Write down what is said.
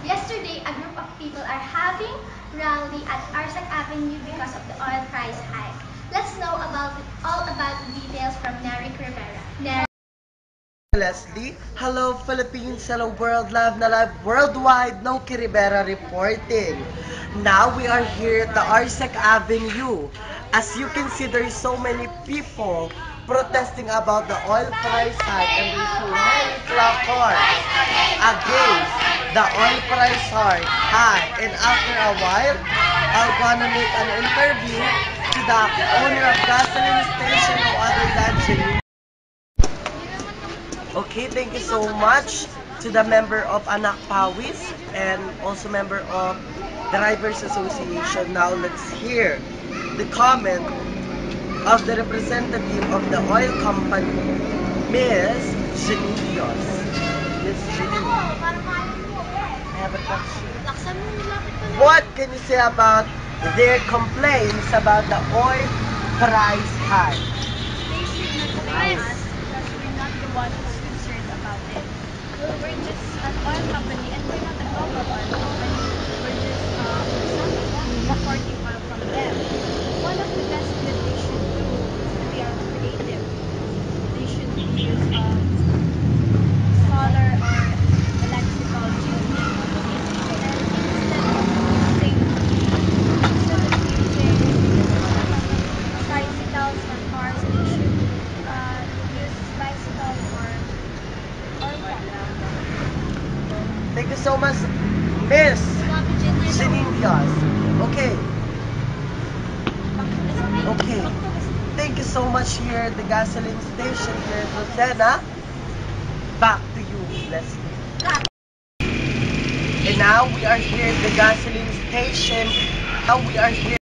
Yesterday, a group of people are having rally at Arsac Avenue because of the oil price hike. Let's know all about the details from Nery Rivera. Leslie. Hello Philippines, hello world, live na live worldwide, Noki Rivera reporting. Now we are here at the Arsac Avenue. As you can see, there is so many people protesting about the oil price hike and we see many placards against the oil price hike. And after a while, I'm gonna make an interview to the owner of gasoline station or other than Janine. Okay, thank you so much to the member of Anak Pawis and also member of Drivers Association. Now let's hear the comment of the representative of the oil company, Miss Janilios. Miss Janilios, I have a question. What can you say about their complaints about the oil price hike? They should not blame us because we're not the one who's concerned about it. We're just an oil company and we're not a global oil company. We're just importing oil from them. One of the best that they should do is to be creative. They should use solar or electrical duty. And instead of using bicycles or cars, they should use bicycles or walk. Thank you so much, Miss Janine Diaz. Okay. Okay. Thank you so much here at the gasoline station here in Lucena. Back to you, Leslie. And now we are here at the gasoline station. Now we are here.